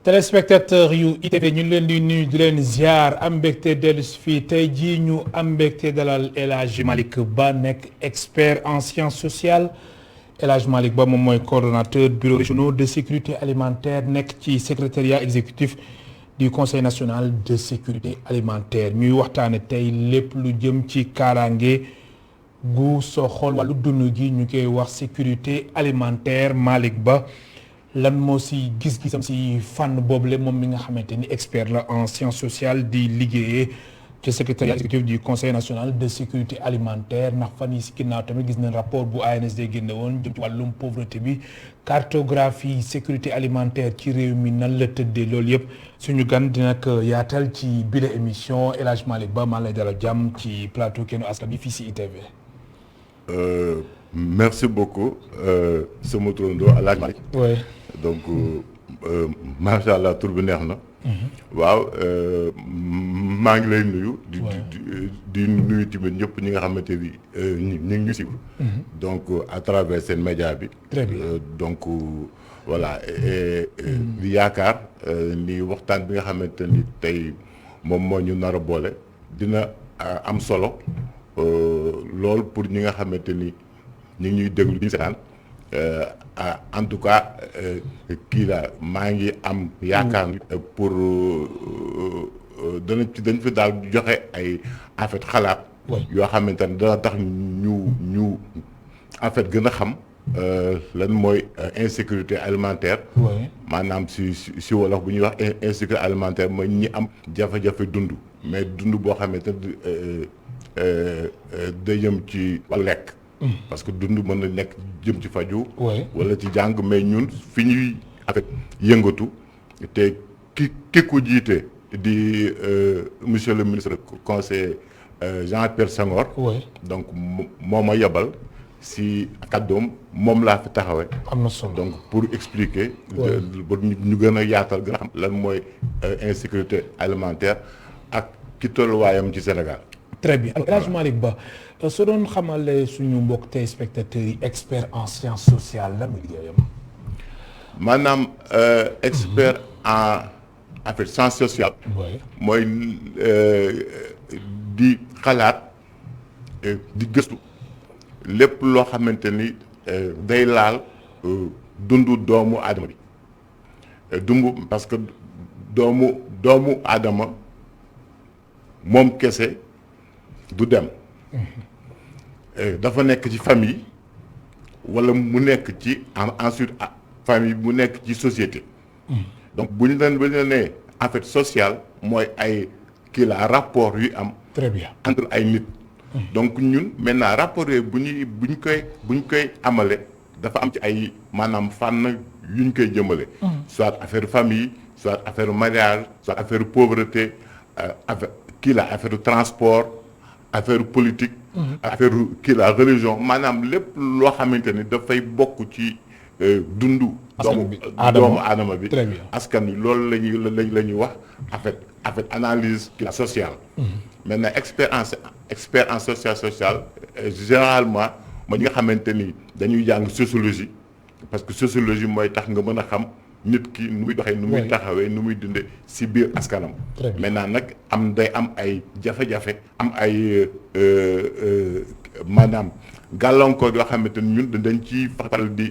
téléspectateur yu ITV ñu leen di nuyu di leen ziar am mbégte dellu si fii tey jii ñu am mbégte dalal El Hadj Malick Ba nekk expert en sciences sociales El Hadj Malick Ba moom mooy coordonnateur bureau régional de sécurité alimentaire nekk ci secrétariat exécutif du conseil national de sécurité alimentaire ñuy waxtaane tey lépp lu jëm ci kaaraange gu soxol wàllu dund gi ñu koy wax sécurité alimentaire Malick Ba lan moo si gis-gisam si fànn boobule moom mi nga xamante ni expert la en sciences sociales di liggéeyee ci secrétariat exécutif du conseil national de sécurité alimentaire ndax fan yi si ginnaaw tamit gis nañ rapport bu ANSD génne woon jëm ci wàllum pauvreté bi cartographie sécurité alimentaire ci réew mi nan la tëddee loolu yëpp suñu gan dina ko yaatal ci bile émission El Hadj Malick Ba maa lay dalal jàmm ci plateau Kennu Askan Wi fii si ITV. Merci beaucoup sama turandoo El Hadj Malick. oui. donc macha allah tur bi neex na. waaw maa ngi lay nuyu. di nuyu tamit ñëpp ñi nga xamante ni ñu ngi ñu suivre. donc à travers seen média bi. très bien donc voilà di yaakaar ni waxtaan bi nga xamante ni tey moom moo ñu nar a boole dina am solo lool pour ñi nga xamante ni ñu ngi ñuy déglu di seetaan. En tout cas kii la maa ngi am yaakaar pour dañ fi daal joxe ay en fait xalaat yoo xamante ne dana tax ñu en fait gën a xam lan mooy insécurité alimentaire maanaam si wolof bu ñuy wax insécurité alimentaire mooy ñi am jafe-jafe dund mais dund boo xamante ne day jëm ci lekk parce que dund mën na nekk jëm ci faju wala ci jàng mais ñun fi ñuy en fait yëngatu te ki ko jiite di monsieur le ministre conseiller Jean-Pierre Senghor donc moo ma yebal si kàddoom moom laa fi taxawee am na solo donc pour expliquer ba ñu gën a yaatal gën a xam lan mooy insécurité alimentaire ak ki tolluwaayam ci Sénégal. très bien El Hadj Malick Ba soo doon xamale suñu mbokk téléspectateurs yi expert en sciences sociales lan mooy liggéeyam. maanaam expert en fait sciences sociales. mooy di xalaat di gëstu lépp loo xamante ni day laal dundu doomu aadama bi dumb parce que doomu aadama moom kese du dem. dafa nekk ci famille wala mu nekk ci ensuite famille mu nekk ci société. donc bu ñu leen nee en fait social mooy ay kii la rapport yu am. très bien entre ay nit. donc ñun maintenant rapport yooyu bu ñu koy amale dafa am ci ay maanaam fànn yu ñu koy jëmale. soit affaire famille soit affaire mariage soit affaire pauvreté affaire kii la affaire transport. affaire politique affaire kii la religion maanaam lépp loo xamante ni dafay bokk ci dundu doomu aadama bi askan wi loolu la ñuy wax en fait analyse kii la sociale maintenant expert en sociale généralement mooy ñi nga xamante ni dañuy jàng sociologie parce que sociologie mooy tax nga mën a xam nit ki nu muy doxee nu muy taxawee nu muy dundee si biir askanam maintenant nag day am ay jafe-jafe am ay maanaam gàllankoor yoo xamante ni ñun dañ ciy faral di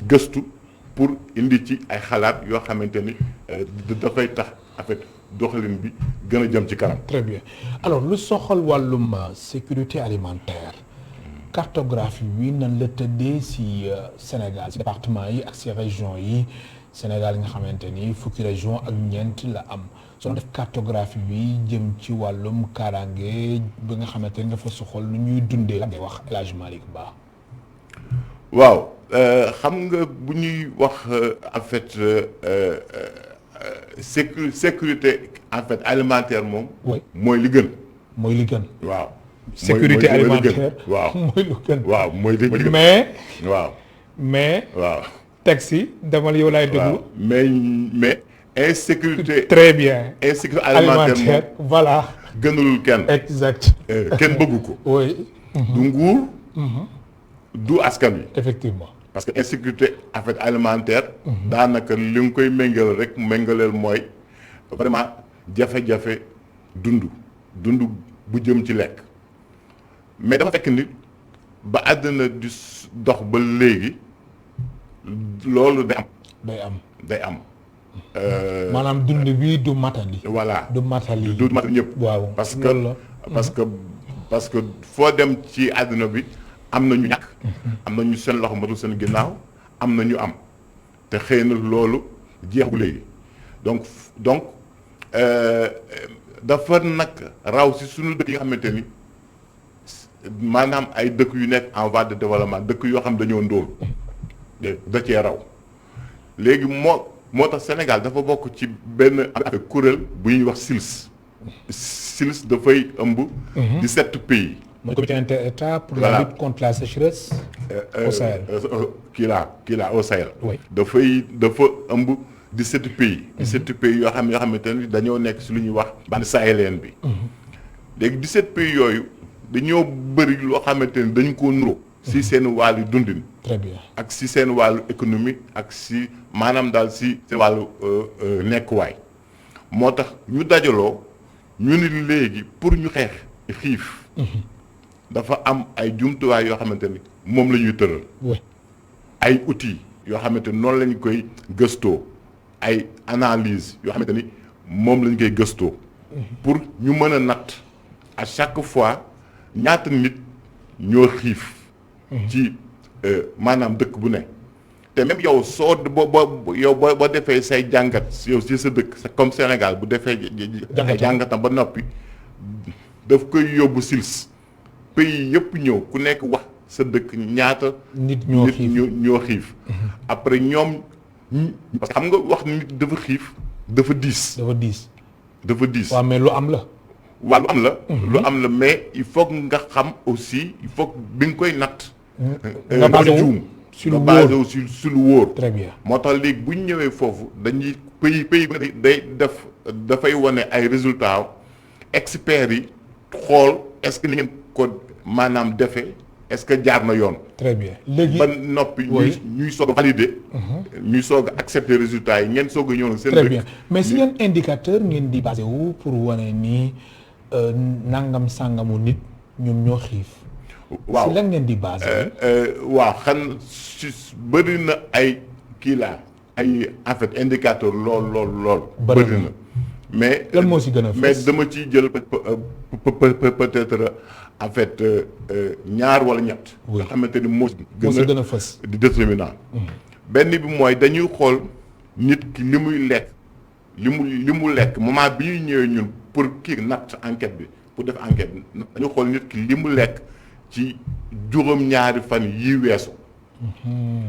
gëstu pour indi ci ay xalaat yoo xamante ni dafay tax en fait doxalin bi gën a jëm ci kanam. très bien alors lu soxal wàllum sécurité alimentaire cartographie bi nan la tëddee si Sénégal si département yi ak si région yi Sénégal nga xamante ni fukki région ak ñeent la am soo def cartographie bi jëm ci wàllum kaaraange bi nga xamante ni dafa soxal nu ñuy dundee la ngay wax El Hadj Malick Ba. waaw xam nga bu ñuy wax en fait sécurité en fait alimentaire moom. mooy li gën. mooy li gën. waaw. sécurité alimentaire waaw mooy lu gën. waaw mooy li gën mais. waaw. taxi demal yow laay déglu. mais insécurité. très bien. insécurité alimentaire moom voilà. gënalul kenn. exact. kenn bëggu ko. oui. du nguur. du askan wi. effectivement. parce que insécurité en fait alimentaire. daanaka li nga koy méngaleel mooy vraiment jafe-jafe dund bu jëm ci lekk mais dafa fekk ni ba àddina di dox ba léegi loolu day am. maanaam dund bi du matali. voilà du matali ñëpp. waaw parce que foo dem ci àdduna bi am na ñu ñàkk. am na ñu seen loxo matul seen ginnaaw am na ñu am te xëy na loolu jeexu léegi donc dafa nag raw si suñu dëkk yi nga xamante ni maanaam ay dëkk yu nekk en voie de développement dëkk yoo xam dañoo ndóol da cee raw léegi moo tax Sénégal dafa bokk ci benn kuréel bu ñuy wax SILS dafay ëmb 17 pays. mooy comité inter-État pour la lutte contre la sécheresse au Sahel. kii laa au Sahel. oui dafa ëmb 17 pays. 17 pays yoo xamante ni dañoo nekk si lu ñuy wax bande sahélienne bi. léegi 17 pays yooyu dañoo bëri loo xamante ni dañu ko nuroo. si seen wàllu dundin. très bien ak si seen wàllu économie ak si maanaam daal si seen wàllu nekkuwaay moo tax ñu dajaloo ñu ni léegi pour ñu xeex xiif. dafa am ay jumtuwaay yoo xamante ni moom la ñuy tëral. ay outils yoo xamante ni noonu lañu koy gëstoo ay analyse yoo xamante ni moom la ñu koy gëstoo. pour ñu mën a natt à chaque fois ñaata nit ñoo xiif. ci maanaam dëkk bu ne te même yow soo boo defee say jàngat yow si sa dëkk comme Sénégal bu defee jàngatam ba noppi daf koy yóbbu SILS pays yëpp ñëw ku nekk wax sa dëkk ñaata nit ñoo xiif après ñoom parce que xam nga wax nit dafa xiif dafa diis waaw mais lu am la waaw lu am la mais il faut nga xam aussi il faut bi nga koy natt nga basé wu si lu wóor. très bien moo tax léegi bu ñu ñëwee foofu dañuy pays day dafay wane ay résultats experts yi xool est-ce que ni ngeen ko maanaam defee est-ce que jaar na yoon. très bien léegi ba noppi. ñuy soog a valider. ñuy soog a accepter résultats yi ngeen soog a ñëw seen. très bien mais si yan indicateur ngeen di basé wu pour wane ni nangam sàngamu nit ñoom ñoo xiif. waaw si lan ngeen di basé. waaw si bëri na ay ay en fait indicateur lool. bëri na mais. lan moo si gën a fës mais dama ciy jël peut-être en fait ñaar wala ñett. nga xamante ni moo si gën a fës di déterminant. benn bi mooy dañuy xool nit ki li muy lekk li mu lekk moment bi ñuy ñëwee ñun pour kii natt enquête bi pour def enquête bi dañu xool nit ki li mu lekk. ci juróom-ñaari fan yi weesu.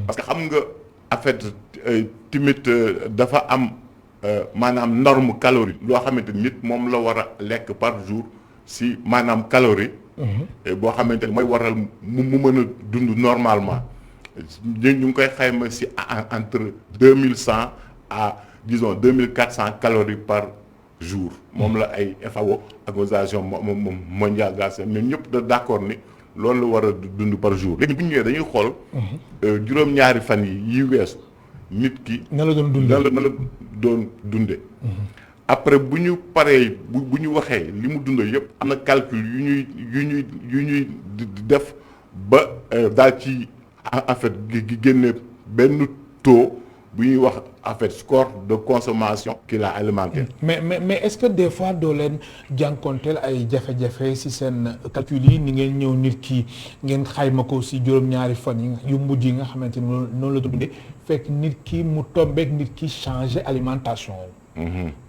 parce que xam nga en fait timit dafa am maanaam norme calorie loo xamante nit moom la war a lekk par jour si maanaam calorie. boo xamante ni mooy waral mu mën a dund normalement ñu ngi koy xayma si entre 2100 à disons 2400 calories par jour moom la ay FAO organisation mondiale de la santé ñun ñëpp d'accord ni. loolu la war a dund par jour léegi bu ñu ñëwee dañuy xool juróom-ñaari fan yi weesu nit ki. na la doon dunde après bu ñu paree bu ñu waxee li mu dund yëpp am na calcul yu ñuy def ba daal ci en fait génne benn taux bu ñuy wax en fait score de consommation alimentaire. mais est-ce que des fois doo leen jànkonteel ay jafe-jafe ci seen calcul yi ni ngeen ñëw nit ki ngeen xayma ko ci juróom-ñaari fan yu mujj yi nga xamante ni noonu la dundee fekk nit ki mu tombeek nit ki changer alimentation.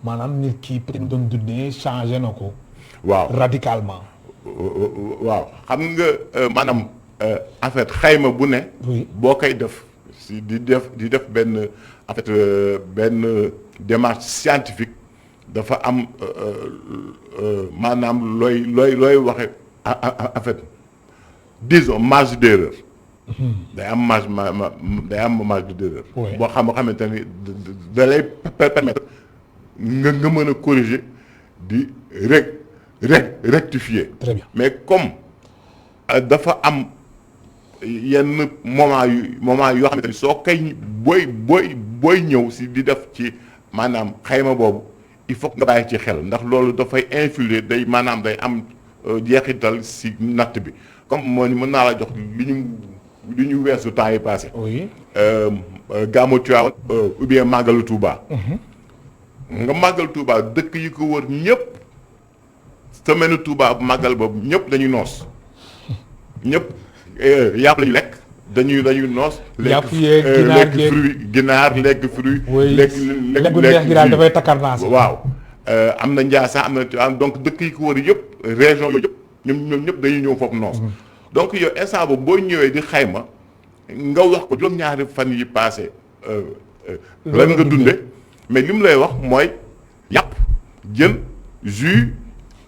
maanaam nit ki peut-être doon dundee changer na ko. waaw radicalement. waaw xam nga maanaam en fait xayma bu ne. boo koy def. di def benn en fait benn démarche scientifique dafa am maanaam looy waxe en fait disons marge d'erreur. day am marge d'erreur. boo xamante ni da lay permettre nga mën a corriger di rectifier. très bien mais comme dafa am yenn moment yoo xamante ni soo koy booy ñëw si di def ci maanaam xayma boobu il faut nga bàyyi ci xel ndax loolu dafay influer day maanaam day am jeexital si natt bi comme moo ni mën naa la jox li ñu weesu temps yi passé. oui. Gàmmu Tiwaawan ou bien Màggalu Touba. nga Màggal Touba dëkk yi ko wër ñëpp semaine Touba màggal boobu ñëpp dañuy noos ñëpp yàpp lañu lekk dañuy noos. yàpp yeeg ginaar lekk fruit. lekk neex gi daal dafay takkarnaase. waaw am na Ndiassane am na donc dëkk yi ko wër yëpp région yooyu yëpp ñoom ñëpp dañuy ñëw foofu noos. donc yow instant boobu boo ñëwee di xayma nga wax ko juróom-ñaari fan yi passé lan nga dunde mais li mu lay wax mooy yàpp jën jus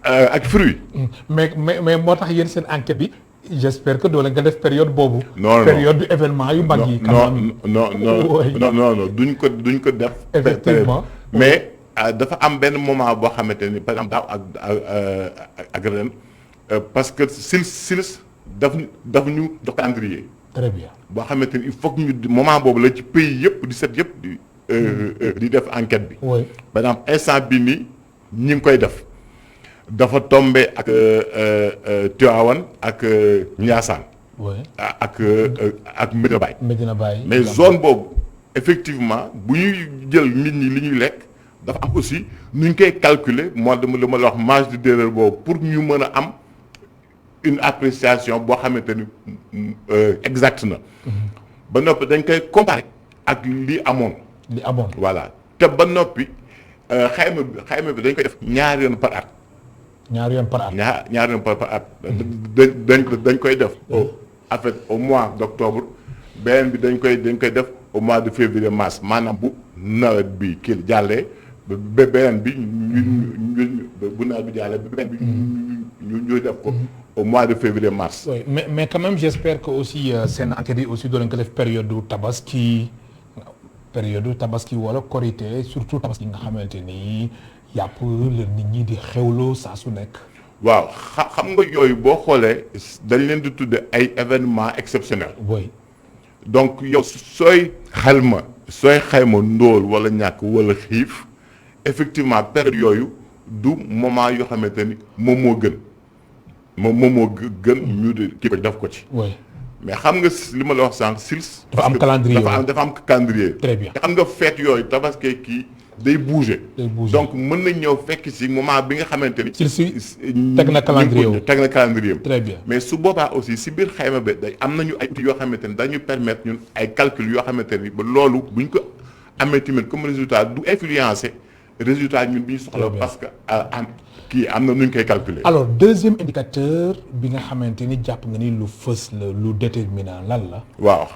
ak fruit. mais moo tax yéen seen enquête bi j'espère que doo leen nga def période boobu. non période du événement yu mag yi. non duñ ko def. effectivement mais dafa am benn moment boo xamante ni par exemple daaw ak ren parce que SILS daf ñu jox calendrier. très bien boo xamante ni il faut que ñu moment boobu la ci pays yëpp di set yëpp di def enquête bi. oui par exemple instant bi nii ñi ngi koy def dafa tombé ak Tivaouane ak Ndiassane. oui ak Medina Baye. Medina Baye mais zone boobu effectivement bu ñuy jël nit ñi li ñuy lekk dafa am aussi nu ñu koy calculer moo dama la wax marge d'erreur boobu pour ñu mën a am. une appréciation boo xamante ni exact na. ba noppi dañ koy comparer ak li amoon. voilà te ba noppi xayma bi dañ koy def ñaari yoon par at. ñaari yoon par at. dañ koy def. en fait au mois d'octobre beneen bi dañ koy def au mois de février mars maanaam bu nawet bi kii jàllee ba beneen bi bu nawet bi jàllee ba beneen bi ñu def ko. au mois de février mars. oui mais quand même j'espère que aussi seen enquête yi aussi doo leen ko def période tabaski wala korité surtout tabaski nga xamante ni yàpp la nit ñi di xewloo saa su nekk. waaw xam nga yooyu boo xoolee dañ leen di tudde ay événements exceptionnels. oui donc yow sooy xayma ndóol wala ñàkk wala xiif effectivement période yooyu du moment yoo xamante ni moom moo gën. moom moo gën ñu kii ko def ko ci. oui mais xam nga li ma la wax sànq SILS. dafa am calendrier dafa am calendrier. très bien te xam nga fête yooyu tabaski kii day bouger. donc mën nañ ñëw fekk si moment bi nga xamante ni. SILS teg na calendrier très bien mais su boobaa aussi si biir xayma bi day am nañu ay outils yoo xamante ni dañu permettre ñun ay calcul yoo xamante ni ba loolu buñ ko amee tamit comme résultat du influencer résultat ñun bi ñu soxla parce que kii am na nu ñu koy calculer. alors deuxième indicateur bi nga xamante ni jàpp nga ni lu fës la lu déterminant lan la. waaw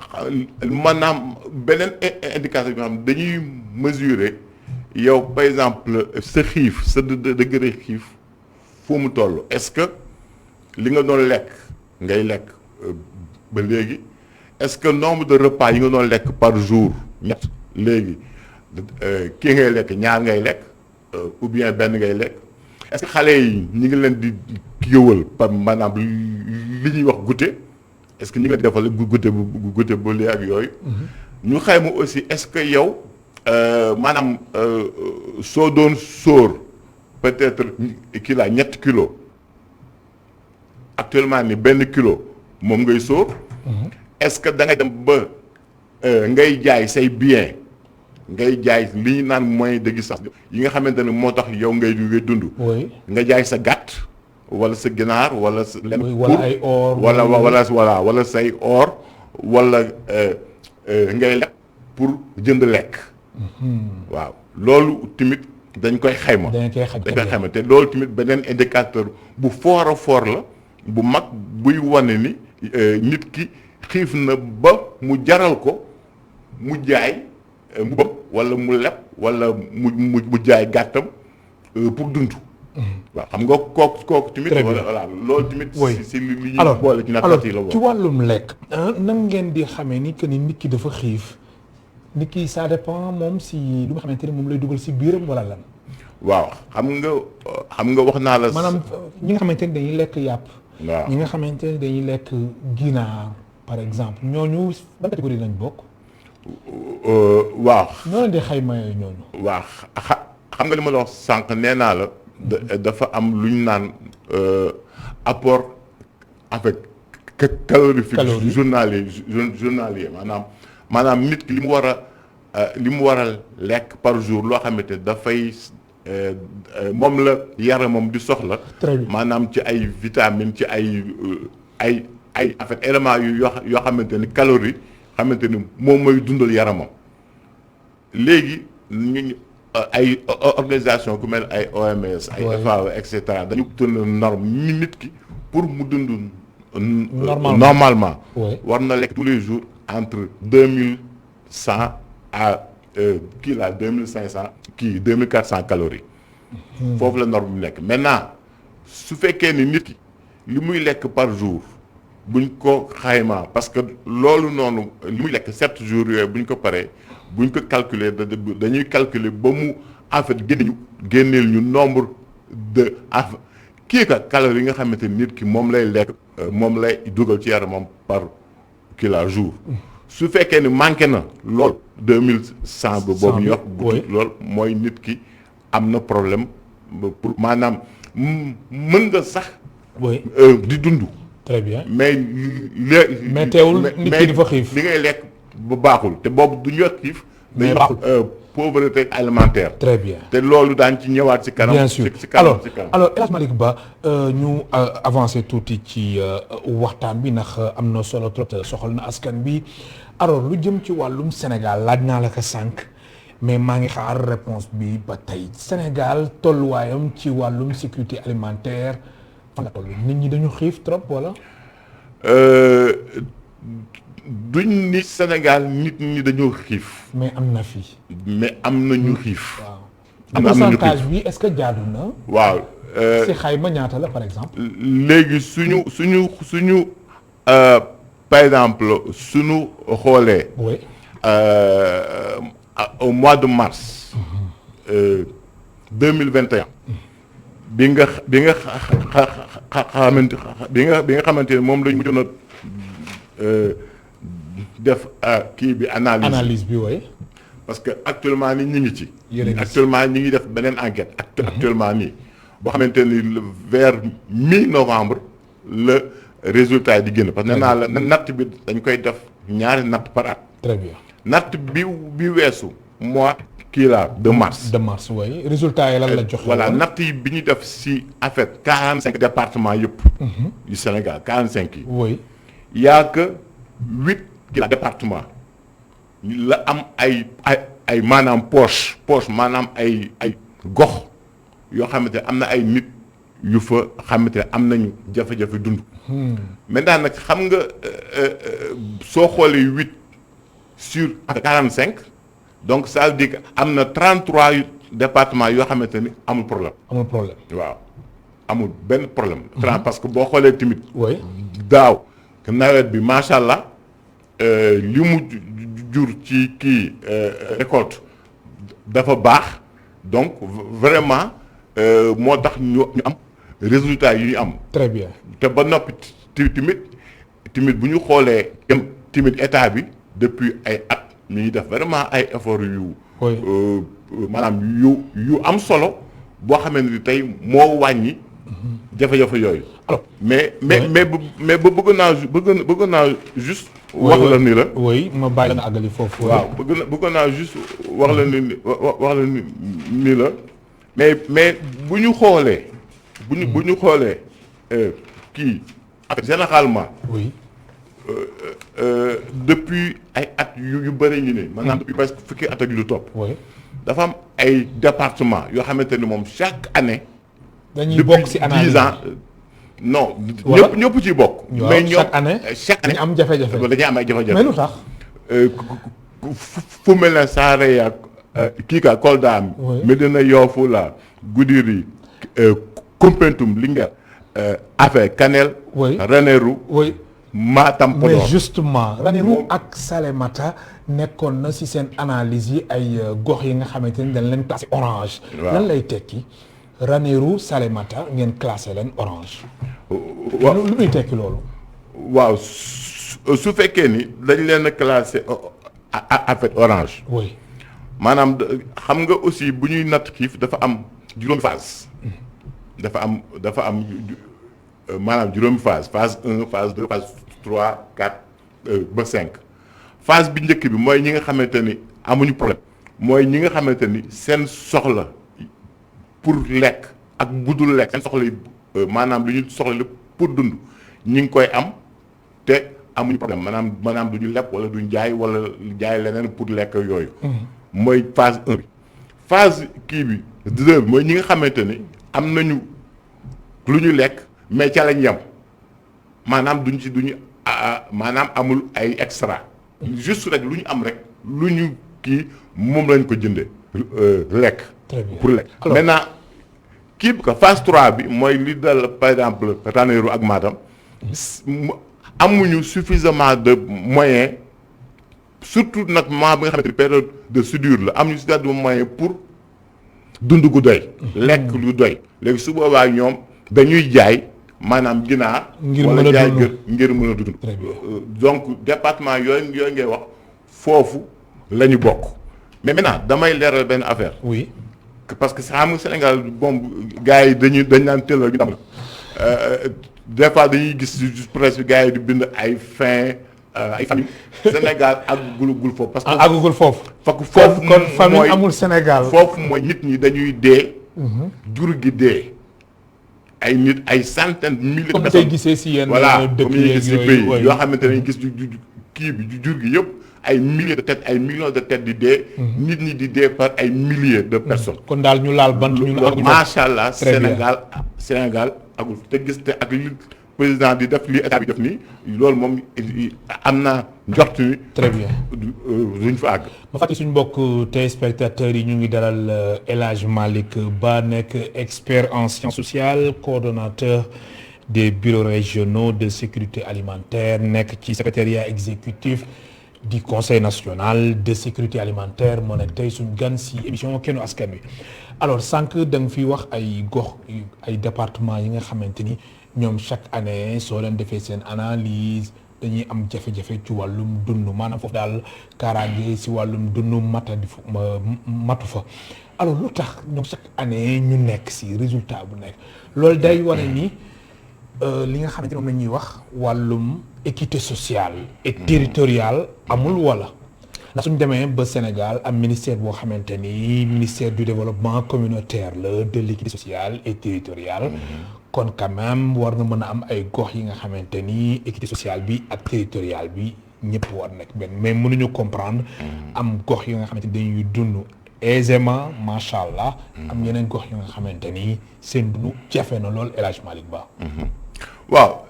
maanaam beneen indicateur bi nga xam dañuy mesurer yow par exemple sa xiif sa degré xiif foo mu toll est-ce que li nga doon lekk ngay lekk ba léegi est-ce que nombre de repas yi nga doon lekk par jour ñett léegi kii ngay lekk ñaar ngay lekk ou bien benn ngay lekk. est-ce que xale yi ñi ngi leen di yëwal par maanaam li ñuy wax goûter est-ce que ñi ngi leen di defal goûter ba léegi ak yooyu. ñu xayma aussi est-ce que yow maanaam soo doon sóor peut-être kii laa ñetti kilos actuellement ni benn kilo moom ngay sóor. est-ce que da ngay dem ba ngay jaay say bien. ngay jaay li ñu naan moyen d'existence yi nga xamante ne moo tax yow ngay dund. nga jaay sa gàtt wala sa ginaar wala sa. wala ay or wala say or wala ngay lekk pour jënd lekk. waaw loolu tamit dañ koy xayma. te loolu tamit beneen indicateur bu fort a fort la bu mag buy wane ni nit ki xiif na ba mu jaral ko mu jaay. mu bëgg wala mu leb wala mu jaay gàttam pour dund. waaw xam nga kooku tamit. voilà loolu tamit. si li ñuy boole ci natt yi la ci wàllum lekk. nan ngeen di xamee ni que ni nit ki dafa xiif nit ki ça dépend moom si lu nga xamante ni moom lay dugal si biiram wala lan. waaw xam nga wax naa la. maanaam ñi nga xamante ni dañuy lekk yàpp. waaw ñi nga xamante ni dañuy lekk ginaar par exemple ñooñu ban catégorie lañ bokk. waaw. ñoo leen di xayma ñooñu. waaw xam nga li ma la wax sànq nee naa la. dafa am lu ñu naan apport avec calorifique journalier maanaam nit ki li mu war a lekk par jour loo xamante dafay moom la yaramam di soxla. maanaam ci ay vitamines ci ay en fait éléments yoo xamante ni calories xamante ni moom mooy dundal yaramam léegi ñu ay organisation ku mel ay OMS ay FAO et cetera dañu tënk norme nit ki pour mu dund normalement war na lekk tous les jours entre 2100 à 2500 2400 calories foofu la norme bi nekk maintenant su fekkee ni nit ki li muy lekk par jour buñ ko xaymaa parce que loolu noonu li muy lekk 7 jours yooyu buñ ko paree buñ ko calculer dañuy calculer ba mu en fait génneel ñu nombre de calories yi nga xamante ni nit ki moom lay lekk moom lay dugal ci yaramam par jour su fekkee ni manqué na lool 2100 ba boobu ñu wax lool mooy nit ki am na problème pour maanaam mën nga sax di dund. très bien mais teewul nit ki dafa xiif li ngay lekk ba baaxul te boobu du ñu wax xiif. mais baaxul pauvreté alimentaire. très bien te loolu daan ci ñëwaat ci kanam. bien sûr alors El Hadj Malick Ba ñu avancé tuuti ci waxtaan bi ndax am na solo trop soxal na askan bi alors lu jëm ci wàllum Sénégal laaj naa la ko sànq mais maa ngi xaar réponse bi ba tey Sénégal tolluwaayam ci wàllum sécurité alimentaire fan la toll nit ñi dañu xiif trop wala. duñ ni Sénégal nit ñi dañoo xiif. mais am na fi. mais am na ñu xiif. waaw pourcentage bi est-ce que jaadu na. waaw. si xayma ñaata la par exemple. léegi suñu par exemple suñu xoolee. oui. au mois de mars. 2021. bi nga xamante ne moom lañu mujjoon a def kii bi analyse bi oui. parce que actuellement nii ñu ngi ci. actuellement ñu ngi def beneen enquête. actuellement nii boo xamante ni vers mi-novembre le résultat yi di génn parce que nee naa la natt bi dañ koy def ñaari natt par at. très bien natt bi weesu mois de mars. de mars oui résultat yi lan la joxe. voilà natt yi bi ñu def si en fait 45 départements yëpp. du Sénégal 45 yi. oui. Il y a que 8 départements la am ay maanaam poche maanaam ay gox yoo xamante ne am na ay nit yu fa xamante ne am nañu jafe-jafe dund. maintenant nag xam nga soo xoolee 8 sur 45 donc ça veut dire que am na 33 départements yoo xamante ni amul problème. waaw amul benn problème. parce que boo xoolee tamit. oui daaw. nawet bi macha allah li mu jur ci kii récolte dafa baax donc vraiment moo tax ñu am résultat yi ñu am. très bien te ba noppi timit bu ñu xoolee timit état bi depuis ay at mi ngi def vraiment ay efforts yu. maanaam yu am solo boo xamante ni tey moo wàññi. jafe-jafe yooyu. alors mais ba bëgg naa juste. wax la ni la. oui ma bàyyi la nga àggali foofu. waaw bëgg naa juste wax la ni la mais bu ñu xoolee. bu ñu xoolee kii généralement. oui. depuis ay at yu bëri ñu ne. maanaam depuis presque fukki at ak lu topp. oui. dafa am ay département yoo xamante ni moom chaque année. dañuy bokk ci analyse 10 ans non. ñëpp ciy bokk. mais chaque année dañu am jafe-jafe. dañuy am ay jafe-jafe. mais lu tax. fu mel ne Saare ak Kolda. Médina Yoro la Goudiri Koumpentoum Linguère Affé Kanel. Ranérou. Matam Podor. mais justement Ranérou ak Salémata nekkoon na ci seen analyse yi ay gox yi nga xamante ni dañ leen classé orange. lan lay tekki. Ranérou Salémata ngeen classé leen orange. waaw lu muy tekki loolu. waaw su fekkee ni dañ leen a classé en fait orange. oui. maanaam xam nga aussi bu ñuy natt xiif dafa am juróomi phase. dafa am maanaam juróomi phase 1 phase 2 phase 3 4 ba 5 phase bi njëkk bi mooy ñi nga xamante ni amuñu problème mooy ñi nga xamante ni seen soxla pour lekk ak budul lekk seen soxla yi maanaam lu ñu soxla lépp pour dund ñi ngi koy am te amuñu problème maanaam du ñu lepp wala duñ jaay wala jaay leneen pour lekk yooyu. mooy phase 1 bi. phase kii bi 2 bi mooy ñi nga xamante ni am nañu lu ñu lekk mais ca lañ yem maanaam duñu maanaam amul ay extra. juste rek lu ñu am rek lu ñu kii moom lañ ko jëndee lekk. très bien pour lekk. maintenant kii bi ko phase 3 bi mooy li dal par exemple Ranérou ak Matam amuñu suffisamment de moyens surtout nag moment bi nga xamante ni période de soudure la amuñu suffisamment de moyens pour dund gu doy. lekk lu doy léegi su boobaa ñoom dañuy jaay maanaam ginaar. wala jaay gër ngir mën a dund. donc département yooyu ngay wax foofu la ñu bokk mais maintenant damay leeral benn affaire. oui. parce que xam nga Sénégal bon gars yi dañ naan teel a am des fois dañuy gis presse bi gars yi di bind ay fin ay famille Sénégal àggagul foofu. parce que àggagul foofu. foofu kon famille amul Sénégal. foofu mooy nit ñi dañuy dee. jur gi dee. ay nit ay centaines milliers de personnes comme gisee si yenn dëkk yooyu yoo xamante ne gis kii bi jur gi yëpp ay milliers de têtes ay millions de têtes di dee. nit ñi di dee par ay milliers de personnes. kon daal ñu laal bant ñu loolu macha allah Sénégal agul te gis te ak li président di def li état bi def nii loolu moom am naa njort ni. très bien duñ fa àgg. ma fàttali suñu mbokk téléspectateurs yi ñu ngi dalal El Hadj Malick Ba nekk expert en sciences sociales coordonnateur des bureaux régionaux de sécurité alimentaire nekk ci secrétariat exécutif du conseil national de sécurité alimentaire moo nekk tey suñu gan si émission Kennu Askan Wi. alors sànq da nga fi wax ay gox ay département yi nga xamante ni ñoom chaque année soo leen defee seen analyse dañuy am jafe-jafe ci wàllum dund maanaam foofu daal kaaraange si wàllum dund matu fa alors lu tax ñoom chaque année ñu nekk si résultat bu nekk loolu day wane ni li nga xamante ni moom la ñuy wax wàllum équité sociale et territoriale amul wala ndax suñu demee ba Sénégal am ministère boo xamante ni ministère du développement communautaire la de l'équité sociale et territoriale kon quand même war na mën a am ay gox yi nga xamante ni équité sociale bi ak territoriale bi ñëpp war nekk benn mais mënuñu comprendre am gox yi nga xamante ni dañuy dund aisément macha allah. am yeneen gox yi nga xamante ni seen dund jafe na lool El Hadj Malick Ba. waaw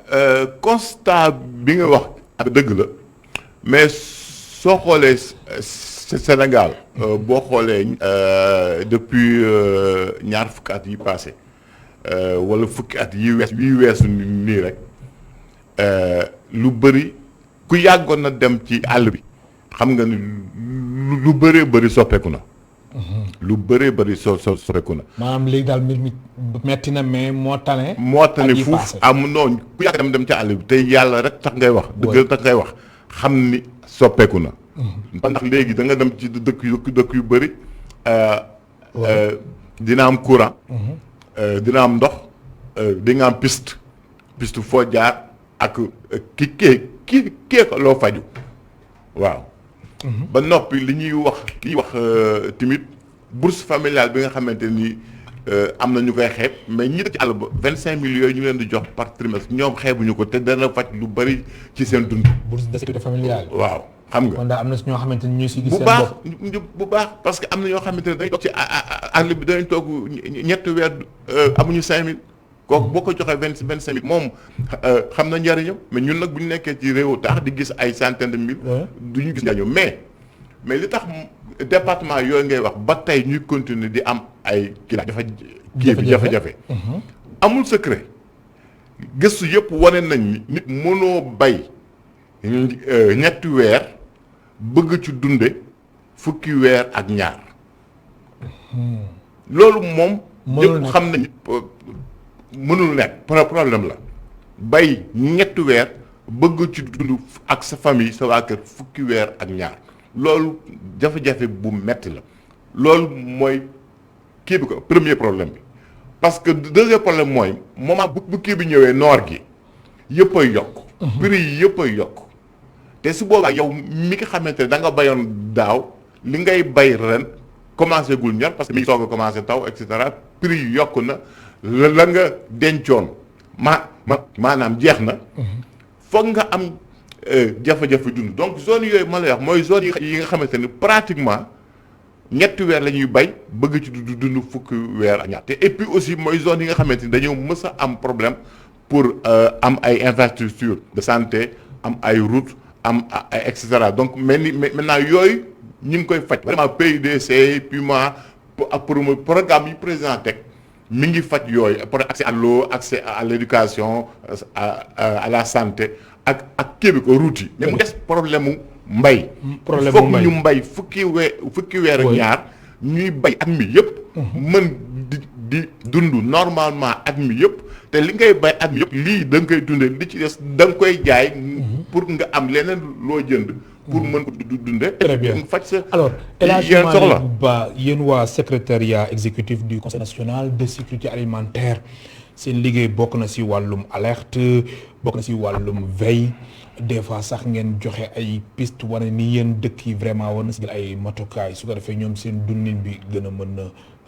constat bi nga wax ak dëgg la mais soo xoolee Sénégal boo xoolee depuis ñaar fukki at yi passé wala fukki at yi weesu nii rek lu bëri ku yàggoon na dem ci àll bi xam nga ni lu bëree bëri soppeeku na. lu bëree bëri soppeeku na. maanaam léegi daal mbir mi metti na mais moo tane. fuuf am noonu ku yàgg dem ci àll bi te yàlla rek tax ngay wax. dëgg tax ngay wax xam ni soppeeku na. ndax léegi da nga dem ci dëkk yu bëri. dina am courant. dina am ndox. di nga am piste foo jaar ak kii ko loo faju waaw. ba noppi li ñuy wax tamit bourse familiale bi nga xamante ni am na ñu koy xeeb mais ñi dëkk ci àll ba 25 000 yooyu ñu leen di jox par trimestre ñoom xeebuñu ko te dana faj lu bari ci seen dund. bourse de sécurité familiale. waaw xam nga. kon daal am na ñoo xamante ni ñu si gis seen bopp bu baax parce que am na ñoo xamante ne dañuy toog ci àll bi dañuy toog ñetti weer amuñu 5000. kooku boo ko joxee 25 000 moom xam na njariñam mais ñun nag bu ñu nekkee ci réew tax di gis ay centaine de mille. du ñu gis njariñam mais li tax département yooyu ngay wax ba tey ñuy continuer di am ay jafe-jafe. amul secret gëstu yëpp wane nañ ni nit mënoo bay ñetti weer bëgg ci dunde fukki weer ak ñaar. loolu moom. ñëpp xam nañu. mënul nekk problème la bay ñetti weer bëgg ci dund ak sa famille sa waa kër fukki weer ak ñaar loolu jafe-jafe bu metti la loolu mooy kii bi ko premier problème bi parce que deuxième problème mooy moment bu kii bi ñëwee noor gi yëpp ay yokk prix yi yëpp ay yokk te su boobaa yow mi nga xamante ne da nga bayoon daaw li ngay bay ren commencé gul ñor parce que mi ngi soog a commencé taw et cetera prix yi yokk na la nga dencoon maanaam jeex na foog nga am jafe-jafe dund donc zone yooyu ma lay wax mooy zone yi nga xamante ni pratiquement ñetti weer la ñuy bay bëgg ci dund fukki weer ak ñaar te et puis aussi mooy zone yi nga xamante ni dañoo mës a am problème pour am ay infrastructures de santé am ay routes am ay et cetera donc maintenant yooyu ñu ngi koy faj vraiment PUDC PUMA ak programme yi président teg mi ngi faj yooyu pour accès à l'eau accès à l'éducation à la santé ak kii bi ko route yi. mais mu des problème mu mbay. très bien faj sa alors El Hadj Malick Ba yéen waa secrétariat exécutif du conseil national de sécurité alimentaire seen liggéey bokk na ci wàllum alerte bokk na ci wàllum veille des fois sax ngeen joxe ay piste wane ni yéen dëkk yi vraiment war na ci jël ay matukaay su ko defee ñoom seen dundin bi gën a mën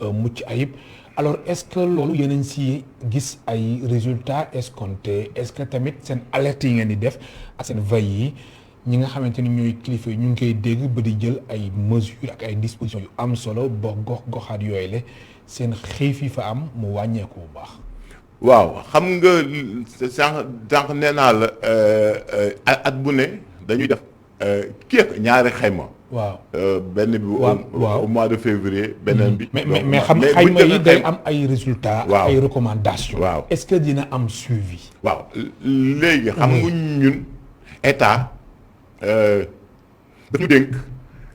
a mucc ayib alors est-ce que loolu yéen a ngi ci gis ay résultats escomptés est-ce que tamit seen alerte yi ngeen di def ak seen veille yi ñi nga xamante ni ñooy kilifa yi ñu ngi koy dégg ba di jël ay mesures ak ay dispositions yu am solo ba goxaat yooyu la seen xiif yi fa am mu wàññeeku bu baax. waaw xam nga sànq nee naa la at bu ne dañuy def ñaari xayma. waaw benn bi. au mois de février. beneen bi. mais xam xayma yi day am ay résultats. waaw ay recommandations. waaw est-ce que dina am suivi. waaw léegi xam nga ñun état. dafa dénk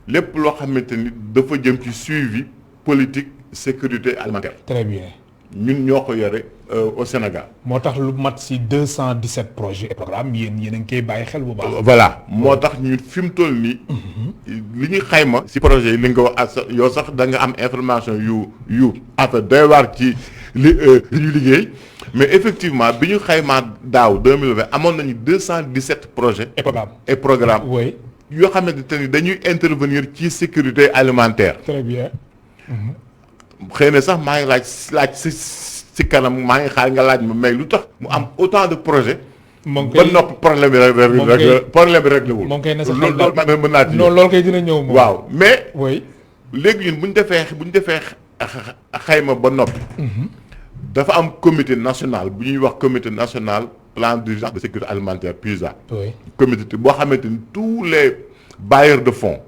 lépp loo xamante ni dafa jëm ci suivi politique sécurité alimentaire. très bien. ñun ñoo ko yore au Sénégal. moo tax lu mat ci 217 projets et programmes yéen a ngi koy bàyyi xel bu baax. voilà moo tax ñun fi mu toll nii. li ñuy xayma ci projet yi li nga wax yow sax da nga am information yu affaire doy waar ci li ñu liggéey. mais effectivement bi ñu xaymaa daaw 2020 amoon nañu 217 projets. et programmes. oui yoo xamante ni dañuy intervenir ci sécurité alimentaire. très bien. xëy na sax maa ngi laaj si kanam maa ngi xaar nga laaj ma mais lu tax mu am autant de projets. ba noppi problème bi réglé wul. moom kay na sa xel loolu mën naa ci. non loolu kay dina ñëw moom. waaw mais. oui léegi ñun bu ñu defee xayma ba noppi. dafa am comité national bu ñuy wax comité national plan d'urgence de sécurité alimentaire PUSA. oui comité boo xamante ni tous les bailleurs de fonds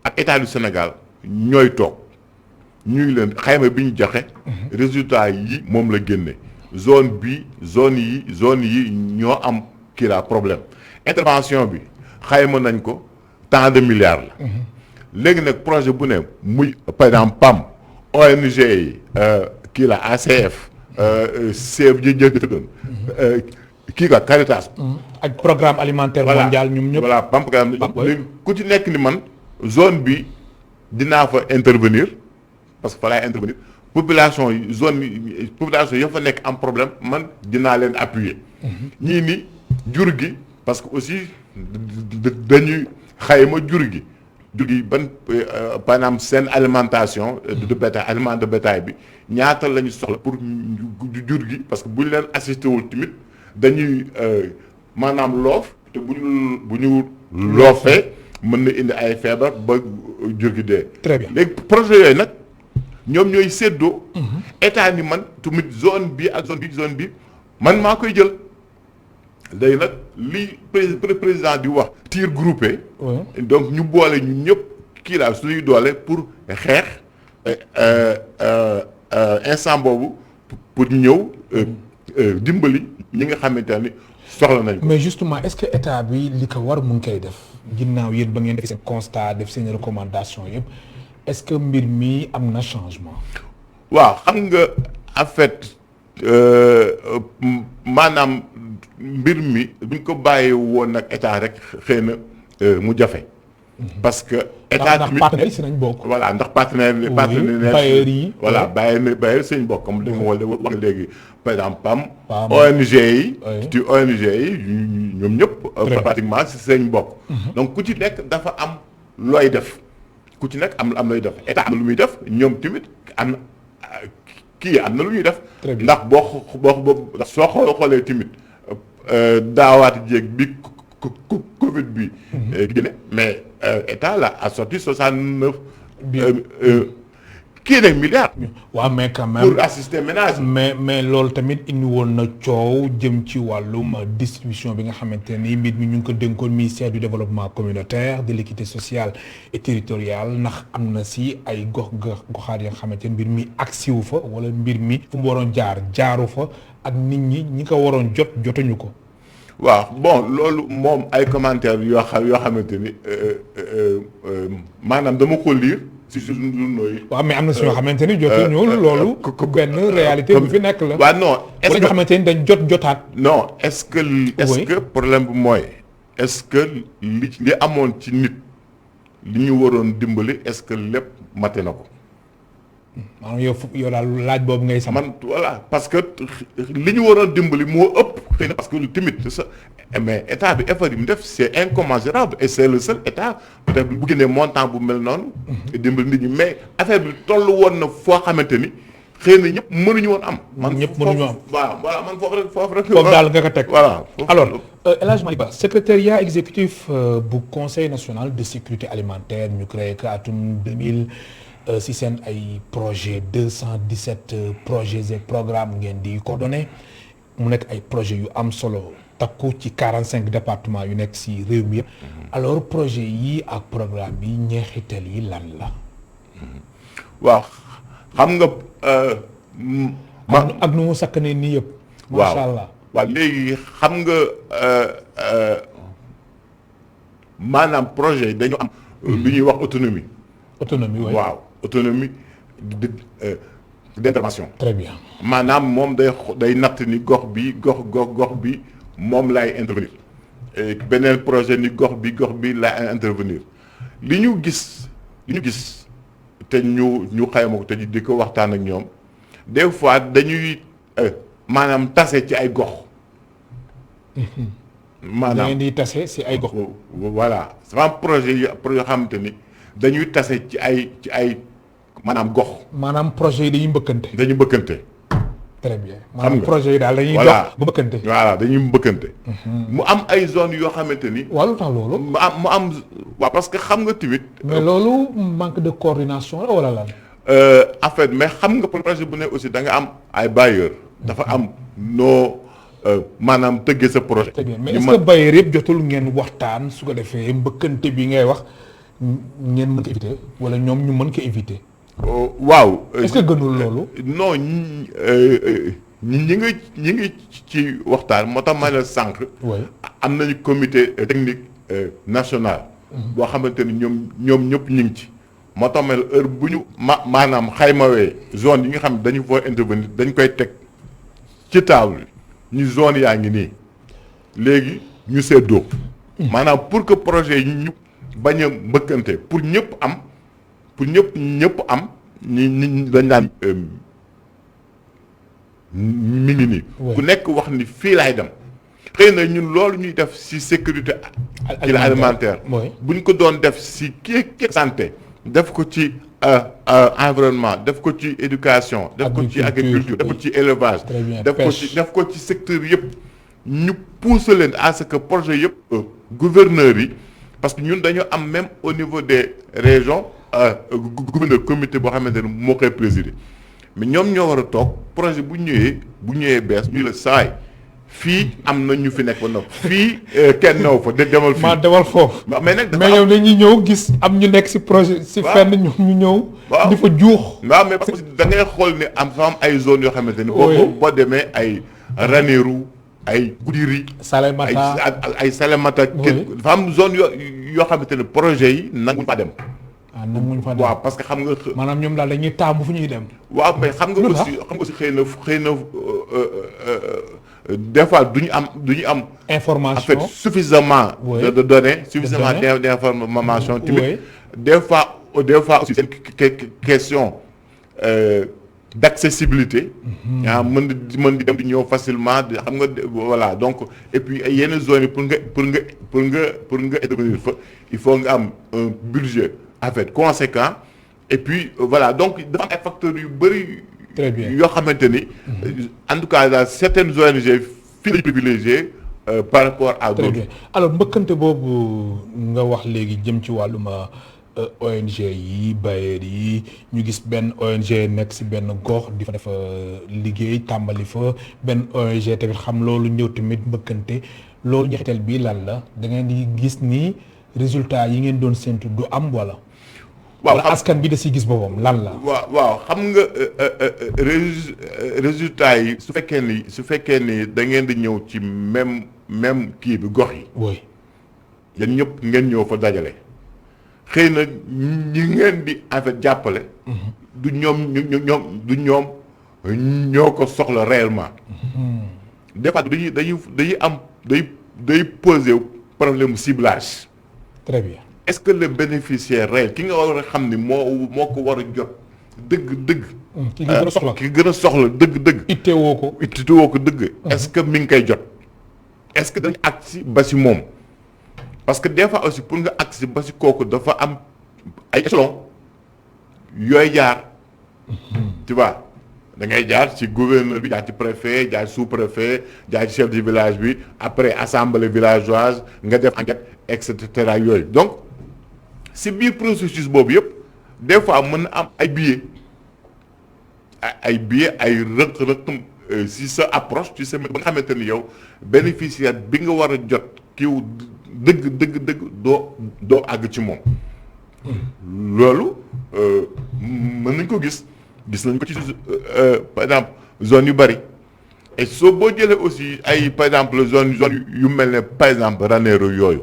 ak état du Sénégal ñooy toog ñuy leen xayma bi ñu joxe. résultats yi moom la génne zone yi ñoo am kii la problème intervention bi xayma nañ ko tant de milliards la. léegi nag projet bu ne muy par exemple PAM ONG yi kii la ACF. kii quoi Caritas. ak programme alimentaire mondial ñoom ñëpp. voilà PAM programme léegi ku ci nekk ni man zone bi dinaa fa intervenir parce que fa laay intervenir population yi population yi fa nekk am problème man dinaa leen appuyer. ñii ni jur gi parce que aussi dañuy xayma jur gi ban par exemple seen alimentation de bétail aliment de bétail bi ñaata la ñu soxla pour jur gi parce que bu ñu leen assisté wul tamit dañuy maanaam loof te bu ñu loofee mën na indi ay feebar ba jur gi dee. très bien léegi projet yooyu nag ñoom ñooy séddoo. état ni man tamit zone bi ak zone bi man maa koy jël. léegi nag li président di wax tir groupé. donc ñu boole ñu ñëpp kii laa suñuy doole pour xeex instant boobu pour ñëw dimbali ñi nga xamante ni soxla nañ ko. mais justement est-ce que état bi li ko war mu ngi koy def ginnaaw yéen ba ngeen def seen constat def seen recommandation yëpp est-ce que mbir mi am na changement. waaw xam nga en fait maanaam mbir mi buñ ko bàyyi woon nag état rek xëy na mu jafe. parce que état ndax partenaires yi si nañ bokk. voilà ndax partenaire bailleurs yi. voilà bailleurs seen bokk comme li nga wax léegi par exemple PAM. PAM ONG yi. ci ONG yi ñoom ñëpp. pratiquement si seen bokk. donc ku ci nekk dafa am looy def. ku ci nekk am looy def état am na lu muy def ñoom tamit am na kii am na lu ñuy def. ndax ndax soo xoolee tamit daawaati jéeg bi Covid bi. génne mais état la a sorti 69. kii nag milliards. waaw mais quand même pour assister ménage. mais loolu tamit indi woon na coow jëm ci wàllum distribution bi nga xamante ni mbir mi ñu ngi ko dénkoon ministère du développement communautaire de l'équité sociale et territoriale ndax am na si ay goxaat yi nga xamante ni mbir mi agsi wu fa wala mbir mi fu mu waroon jaaru fa ak nit ñi ko waroon jotuñu ko. waaw bon loolu moom ay commentaires yoo xamante ni maanaam dama ko lire si journaux yi. waaw mais am na si ñoo xamante ni jotuñu loolu. benn réalité bu fi nekk la. waaw non est-ce que ñoo xamante ni dañ jotaat. non est-ce que problème bi mooy est-ce que li amoon ci nit li ñu waroon dimbali est-ce que lépp mate na ko. maanaam yow daal laaj boobu ngay sam. man voilà parce que li ñu waroon dimbali moo ëpp. xëy na parce que tamit sa mais état bi effort yi mu def c'est incommensurable et c'est le seul état peut-être bu génnee montant bu mel noonu. dimbali nit ñi mais affaire bi tollu woon na foo xamante ni xëy na ñëpp mënuñu woon am. ñëpp mënuñu am waaw voilà man foofu rek. foofu daal nga ko teg. voilà alors El Hadj Malick Ba secrétariat exécutif bu conseil national de sécurité alimentaire ñu créé ko atum 2000. si seen ay projet 217 projets et programmes ngeen di coordonné mu nekk ay projets yu am solo takku ci 45 départements yu nekk si réew mi yëpp. alors projet yi ak programme yi ñeexital yi lan la. waaw xam nga. ak nu mu sakkanee nii yëpp. macha allah waaw léegi xam nga maanaam projet yi dañu am. lu ñuy wax autonomie. autonomie waaw autonomie d'intervention. très bien maanaam moom day natt ni gox bi moom laay intervenir beneen projet ni gox bi laay intervenir li ñu gis te ñu xayma ko te di ko waxtaan ak ñoom des fois dañuy maanaam tase ci ay gox. maanaam da ngeen di tase ci ay gox. voilà sama projet yoo xamante ni dañuy tase ci ay maanaam gox. maanaam projet yi dañuy mbëkkante. très bien maanaam projet yi daal dañuy dox bu mbëkkante. voilà dañuy mbëkkante. mu am ay zones yoo xamante ni. waaw lu tax loolu. mu am waaw parce que xam nga tamit. mais loolu manque de coordination la wala lan. en fait mais xam nga projet bu ne aussi da nga am ay bailleurs. dafa am noo maanaam tëggee sa projet. très bien mais est-ce que bailleurs yëpp jotul ngeen waxtaan su ko defee mbëkkante bi ngay wax ngeen mën ko éviter wala ñoom ñu mën ko éviter. waaw. est-ce que gënul loolu. non ñi ngi ci waxtaan moo tax ma ne sànq. am nañu comité technique national. boo xamante ni ñoom ñëpp ñu ngi ci. moo tax ma ne heure bu ñu maanaam xaymawee zone yi nga xam ne dañu foo intervenir dañ koy teg ci table ñu zone yaa ngi nii léegi ñu seddoo. maanaam pour que projet yi ñu bañ a mbëkkante pour ñëpp am. pour ñëpp am ñi dañ naan mi ngi nii. ku nekk wax ni fii laay dem. xëy na ñun loolu ñuy def ci sécurité alimentaire buñ ko doon def ci kii santé def ko ci environnement def ko ci éducation def ko ci agriculture def ko ci élevage def ko ci secteur yëpp ñu pousser leen à ce que projet yëpp gouverneurs yi parce que ñun dañoo am même au niveau des régions gouverneur comité boo xamante ne moo koy présider mais ñoom ñoo war a toog projet bu ñëwee bees ñu la saay fii am na ñu fi nekk ba noppi fii kenn new fa demal fii. demal foofu. mais nag mais yow dañuy ñëw gis am ñu nekk ci projet. ci fenn ñu ñëw. di fa juux. waaw mais parce que da ngay xool ne am ay zones yoo xamante ni. boo demee ay Ranérou ay Goudiri. Salémata ay Salémata. dafa am zone yoo xamante ne projet yi nanguñu fa dem. nanguñu fa dem waaw parce que xam nga. maanaam ñoom daal dañuy taamu fu ñuy dem. waaw mais xam nga aussi xëy na des fois du ñu am information en fait suffisamment Oui. de données suffisamment données. d'information Oui. tamit des fois aussi c'est une question d'accessibilité mën di dem di ñëw facilement xam nga voilà donc et puis yenn zones yi pour nga intervenir fa il faut nga am un budget en fait conséquent et puis voilà donc dafa am ay facteurs yu bëri Très bien. yoo xamante ni en tout cas dans certaines ONG fii lañu privilégié par rapport à très d'autres. bien alors mbëkkante boobu nga wax léegi jëm ci wàllum ONG yi bailleurs yi ñu gis benn ONG nekk si benn gox di fa def liggéey tàmbali fa benn ONG tamit xam loolu ñëw tamit mbëkkante loolu njeexital bi lan la da ngeen di gis ni résultat yi ngeen doon séntu du am wala. waaw wala askan bi da si gis boppam lan la. waaw xam nga résultat yi su fekkee ni da ngeen di ñëw ci même kii bi gox yi. oui. yéen ñëpp ngeen ñëw fa dajale. xëy na ñi ngeen di en fait jàppale. du ñoom ñoo ko soxla réellement. des fois dañuy am day poser problème ciblage. très bien. est-ce que le bénéficiaire réel ki nga war a xam ni moo ko war a jot dëgg. ki nga gën a soxla ki gën a soxla dëgg. ittewoo ko. ittewoo ko dëgg. est-ce que mi ngi koy jot. est-ce que dañu agsi ba si moom. parce que des fois aussi pour nga agsi ba si kooku dafa am ay échelons yooy jaar. tu vois da ngay jaar ci gouverneur bi jaar ci préfet jaar sous-préfet jaar ci chef du village bi après assemblée villageoise nga def enquête et cetera yooyu donc si biir processus boobu yëpp des fois mën na am ay billets ay rëq-rëq si sa approche ci sa ba nga xamante ni yow bénéficiaire bi nga war a jot kiw dëgg doo àgg ci moom. loolu mën nañ ko gis nañ ko ci par exemple zone yu bari et soo boo jëlee aussi ay par exemple zone yu mel ne par exemple Ranérou yooyu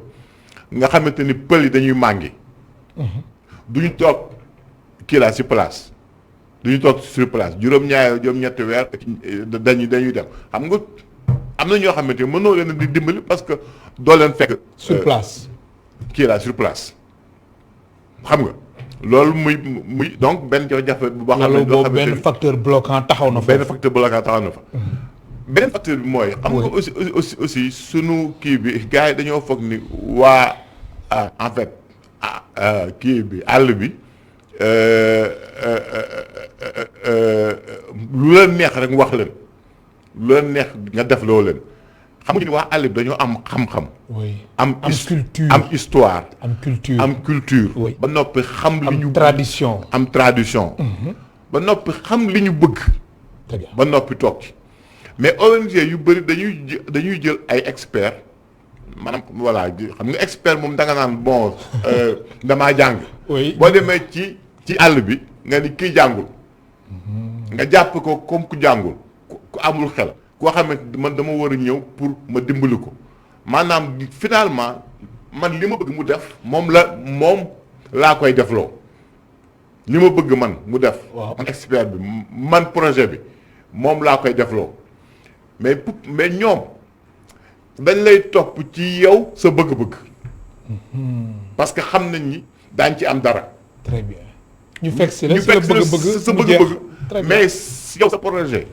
nga xamante ni pël yi dañuy màngi. duñu toog kii laa si place duñu toog sur place juróom-ñetti weer dañuy dem xam nga am na ñoo xamante ni mënoo leen di dimbali parce que doo leen fekk. sur place. kii laa sur place xam nga loolu muy donc benn jafe-jafe bu baax. loolu boobu benn facteur bloquant taxaw na fa. benn facteur bloquant taxaw na fa. beneen facteur bi mooy. xam nga aussi sunu kii bi gars yi dañoo foog ni waa en fait kii bi àll bi lu leen neex rek wax leen lu leen neex nga def loo leen. xam nga ni waa àll bi dañoo am xam-xam. oui am culture am histoire. am culture. oui ba noppi xam li ñu. tradition. am tradition. ba noppi xam li ñu bëgg. très bien ba noppi toog ci mais ONG yu bëri dañuy jël ay experts maanaam voilà xam nga expert moom da nga naan bon damaa jàng. oui boo demee ci àll bi nga ni kii jàngul. nga jàpp ko comme ku jàngul ku amul xel. koo xamante man dama war a ñëw pour ma dimbali ko maanaam finalement man li ma bëgg mu def moom laa koy defloo li ma bëgg man mu def. man expert bi man projet bi moom laa koy defloo mais ñoom dañ lay topp ci yow sa bëgg-bëgg. parce que xam nañ ni daañ ci am dara. très bien ñu fekk si la ñu fekk sa bëgg-bëgg mais yow sa projet.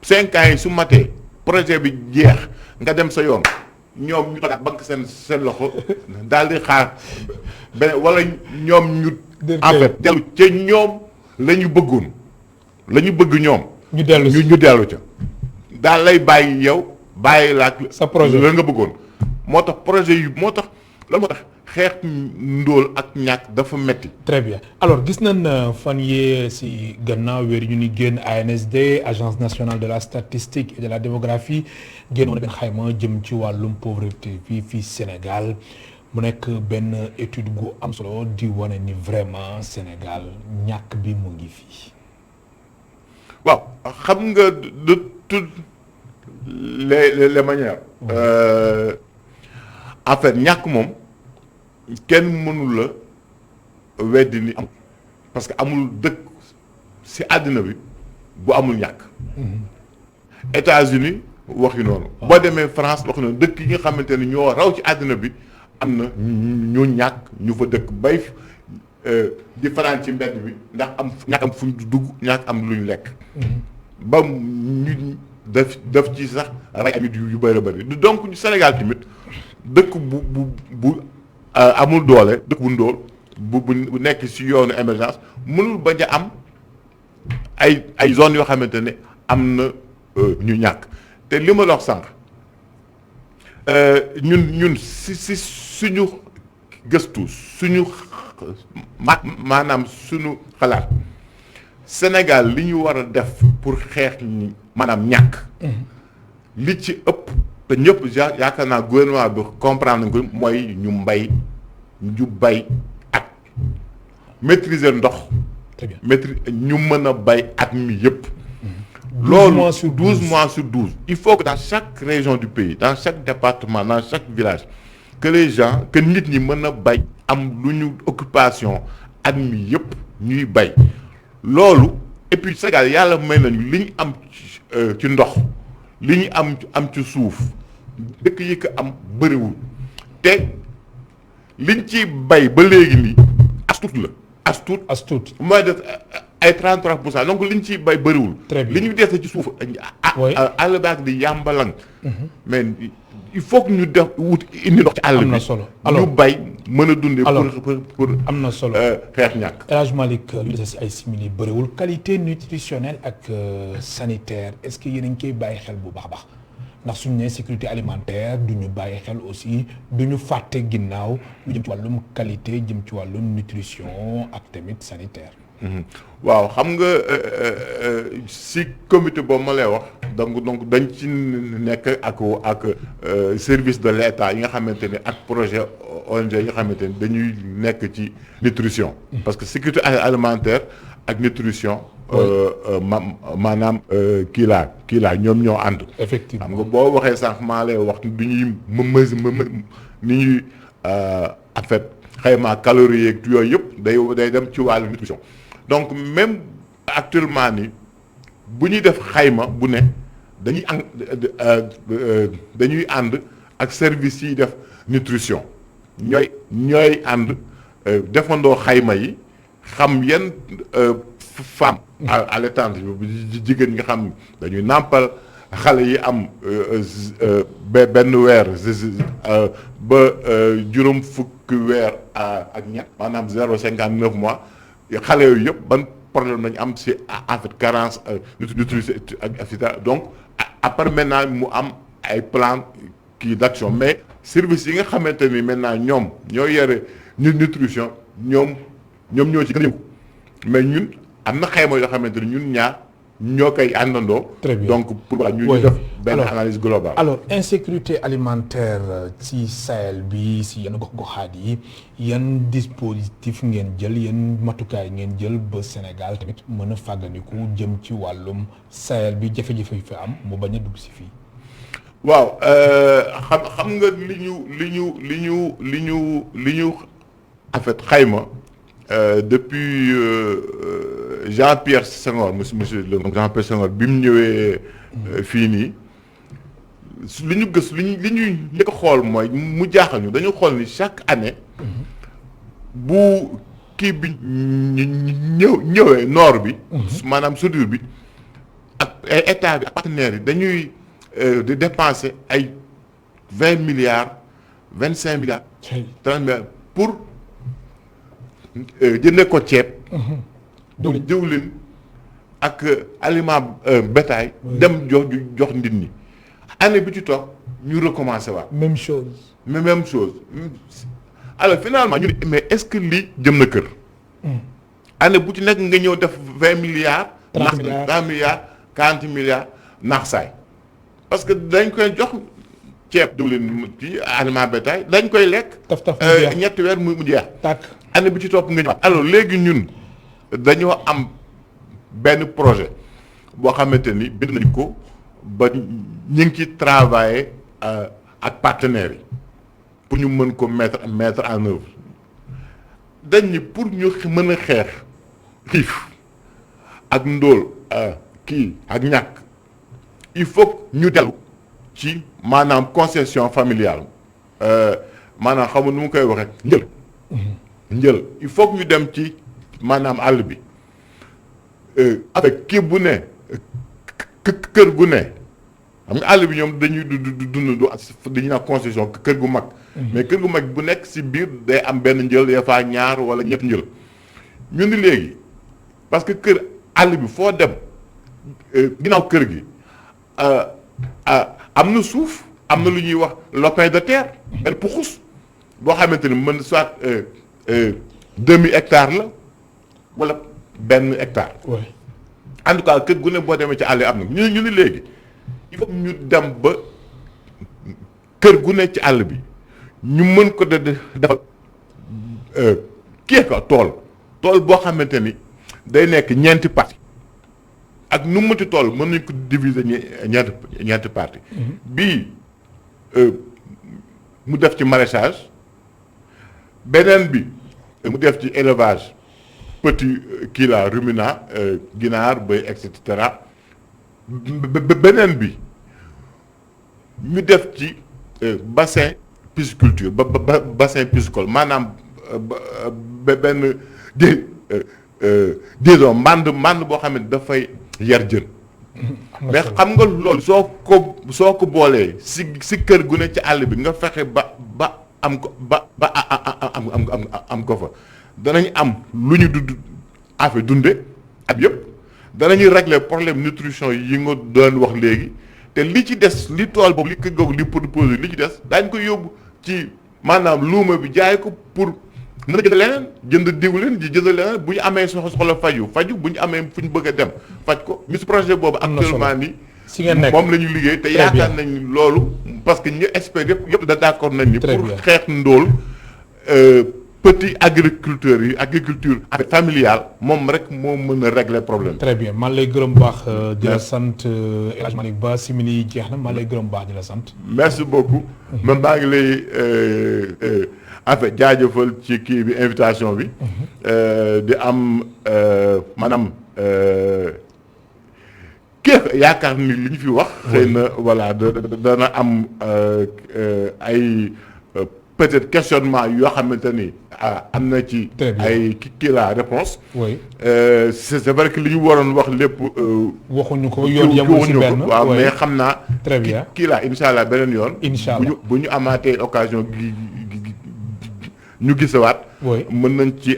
5 ans yi su matee projet bi jeex nga dem sa yoon ñoom ñu toogaat banque seen loxo daal di xaar beneen wala ñoom ñu. en fait dellu ca ñoom la ñu bëggoon la ñu bëgg ñoom. ñu dellu ca daal lay bàyyi yow bàyyi la ak sa projet la nga bëggoon. moo tax projet yu moo tax lan moo tax xeex ndóol ak ñàkk dafa metti. très bien alors gis nañ fan yee si gannaaw weer ñu ni génn ANSD agence nationale de la statistique et de la démographie génnoon na benn xayma jëm ci wàllum pauvreté fii Sénégal mu nekk benn étude gu am solo di wane ni vraiment Sénégal ñàkk bi mu ngi fii. waaw xam nga de toutes les manières. en fait ñàkk moom. kenn mënul la weddi ni am parce que amul dëkk ci àddina bi bu amul ñàkk États-Unis waxi noonu. boo demee France waxi noonu dëkk yi nga xamante ni ñoo raw ci àddina bi am na ñu ñàkk ñu fa dëkk bay di fanaan ci mbedd bi ndax ñàkk am fuñ dugg ñàkk am luñ lekk. ba ñu def ci sax rey ay nit yu bëri bëri donc Sénégal tamit dëkk bu amul doole dëkk bu ndóol bu nekk ci yoonu émergence mënul bañ a am ay zones yoo xamante ne am na ñu ñàkk te li ma la wax sànq ñun si suñu gëstu suñu maanaam suñu xalaat Sénégal li ñu war a def pour xeex ñi maanaam ñàkk li ci ëpp te ñëpp yaakaar naa gouvernement bi comprendre nañ ko mooy ñu bay at maîtriser ndox ñu mën a bay at mi yëpp loolu 12 mois sur 12 il faut que dans chaque région du pays dans chaque département dans chaque village que nit ñi mën a bay am lu ñu occupation at mi yëpp ñuy bay loolu et puis Sénégal yàlla may nañu li ñu am ci ndox li ñu am ci suuf dëkk yi ko am bëriwul te liñ ci bay ba léegi nii as tuut mooy de ay 33% donc liñ ciy bay bëriwul. li ñu dese ci suuf àll baag di yàmbalang mais il faut que ñu def indi ndox ci àll bi. am na solo ñu bay mën a dundee. pour am na solo xeex ñàkk. El Hadj Malick li des si ay simili bëriwul qualité nutritionnelle ak sanitaire est-ce que yéen a ngi koy bàyyi xel bu baax a baax ndax suñu nee sécurité alimentaire du ñu bàyyi xel aussi du ñu fàtte ginnaaw lu jëm ci wàllum qualité jëm ci wàllum nutrition ak tamit sanitaire. waaw xam nga si comité boobu ma lay wax donc dañ ci nekk ak service de l'État yi nga xamante ne ak projet ONG yi nga xamante ne dañuy nekk ci nutrition. parce que sécurité alimentaire ak nutrition. maanaam kii laa ñoom ñoo ànd. effectivement xam nga boo waxee sànq maa lay wax du ñuy ni ñuy en fait xayma calories yeeg yooyu yëpp day dem ci wàllu nutrition. donc même actuellement ni bu ñuy def xayma bu ne dañuy ànd ak service yi def nutrition ñooy ànd defandoo xayma yi xam yan femme allaitante jigéen ñi nga xam dañuy nàmpal xale yi am benn weer ba juróom fukki weer ak ñett maanaam 0,59 mois xale yooyu yëpp ban problème nañu am si en fait carence nutrition ak donc après maintenant mu am ay plan kii d'action mais service yi nga xamante ni maintenant ñoom ñoo yore nutrition ñoom ñoo ci gën a yëngu mais ñun am na xayma yoo xamante ni ñun ñaar ñoo koy àndandoo. très bien donc pour voilà ñu def benn analyse globale. alors insécurité alimentaire ci Sahel bi si yenn gox-goxaat yi yan dispositif ngeen jël yan matukaay ngeen jël ba Sénégal tamit mën a fàgganiku jëm ci wàllum Sahel bi jafe-jafe yi fi am mu bañ a dugg si fii. waaw xam nga li ñu en fait xayma depuis Jean-Pierre Senghor monsieur Jean-Pierre Senghor bi mu ñëwee fii nii li ñu gës li ñuy njëkk a xool mooy mu jaaxal ñu dañu xool ni chaque année bu kii bi ñëwee nord bi maanaam soudure bi ak ay état bi ak partenaires yi dañuy di dépenser ay 20 milliards 25 milliards 30 milliards pour jëndee ko ceeb diwlin ak aliment bétail dem jox nit ñi année bi ci toog ñu recommencer waat même chose alors finalement ñu ne mais est-ce que lii jëm na kër année bu ci nekk nga ñëw def 20 milliards 30 milliards 40 milliards naax saay parce que dañ koy jox ceeb diwlin ci aliment bétail dañ koy lekk ñetti weer mu jeex tàkk année bi ci topp nga ñëw alors léegi ñun dañoo am benn projet boo xamante ni bind nañ ko ba ñu ngi ci travailler ak partenaires yi pour ñu mën ko mettre en œuvre dañ ni pour ñu mën a xeex xiif ak ndóol kii ak ñàkk il faut ñu dellu ci maanaam concession familiale maanaam xamul nu mu koy waxee njël il faut que ñu dem ci maanaam àll bi avec kii bu ne kër gu ne xam nga àll bi ñoom dañuy dund dañuy naan concession kër gu mag mais kër gu mag bu nekk si biir day am benn njël des fois ñaar wala ñett njël ñu ni léegi parce que kër àll bi foo dem ginnaaw kër gi am na suuf am na lu ñuy wax lopin de terre benn puxus boo xamante ni mën soit demi-hectare la wala benn hectare en tout cas kër gu ne boo demee ci àll yi am na ñu ni léegi il faut ñu dem ba kër gu ne ci àll bi ñu mën ko defal kii ko tool boo xamante ni day nekk ñeenti parti ak nu mënti tool mën nañ ko diviser ñeenti parti bii mu def ci maraîchage beneen bi mu def ci élevage petit kii la ruminant ginaar bëy et cetera beneen bi ñu def ci bassin pisciculture bassin piscicole maanaam benn disons mbànd boo xam ne dafay yar jën mais xam nga loolu soo ko boolee si kër gu ne ci àll bi nga fexe ba am ko am ko fa danañ am lu ñu dunde at yëpp danañuy régler problème nutrition yi nga doon wax léegi te li ci des li tool boobu li kër googu li proposé li ci des daañ ko yóbbu ci maanaam luuma bi jaay ko pour mën a jënd leneen jënd diwlin ji jënd leneen bu ñu amee soxla faju bu ñu amee fu ñu bëgg a dem faj ko mis projet boobu actuellement nii si ngeen nekk moom la ñu liggéey te yaakaar nañ loolu parce que ñu expert yëpp d'accord nañ ni pour xeex ndóol petit agriculteurs yi agriculture familiale moom rek moo mën a régler problème. très bien man lay gërëm baax di la sant El Hadj Malick Ba simili yi jeex na man lay gërëm baax di la sant. merci beaucoup. man maa ngi lay en fait jaajëfal ci kii bi invitation bi. di am maanaam kii yaakaar ni li ñu fi wax. xëy na voilà dana am ay. peut-être questionnement yoo xamante ni am na ci ay kii la réponse oui c'est vrai que li ñu waroon wax lépp waxuñu ko yoon yamul si benn waaw mais xam naa très bien kii la incha allah beneen yoon incha allah bu ñu amaatee occasion ñu gisawaat mën nañ ci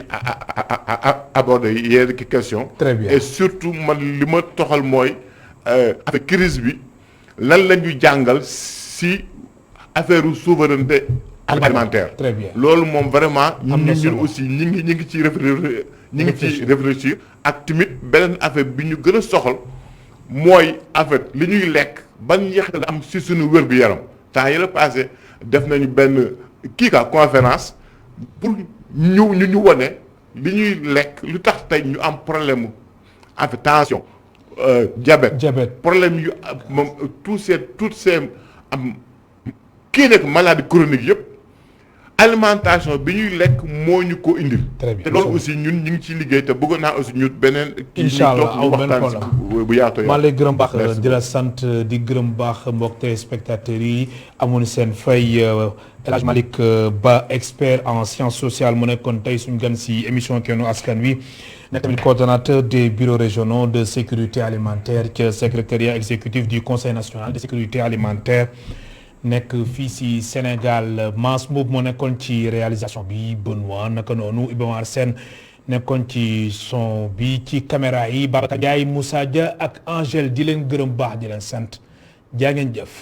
aborder yenn question très bien et surtout man li ma toxal mooy avec crise bi lan la ñu jàngal si affaire souveraineté alimentaire. Très bien loolu moom vraiment ñun aussi ñi ngi ci réfléchir ak tamit beneen affaire bi ñu gën a soxal mooy en fait li ñuy lekk ban njeexital la am si suñu wér-gu-yaram temps yi la passé def nañu benn conférence pour ñu wone li ñuy lekk lu tax tey ñu am problème en fait tension diabète problème yu moom toutes ces am kii nekk maladie chronique yëpp alimentation bi ñuy lekk moo ñu ko indil. très bien te loolu aussi ñun ñu ngi ciy liggéey te bëggoon naa aussi ñu beneen. incha allah aw benn problème bu yaatoo maa lay gërëm baax di la sant di gërëm baax mbokk téléspectateurs yi amoon seen fay El Hadj Malick Ba expert en sciences sociales mu nekkoon tey suñu gan si émission Kennu Askan Wi nekk tamit coordonnateur des bureaux régionaux de sécurité alimentaire ca secrétariat exécutif du conseil national de sécurité alimentaire. nekk fii si Sénégal Mass Mboup moo nekkoon ci réalisation bi Benoît naka noonu Iba Mar Sène nekkoon ci son bi ci caméra yi Babacar Ndiaye Moussa Dia ak Angèle di leen gërëm baax di leen sant jaa ngeen jëf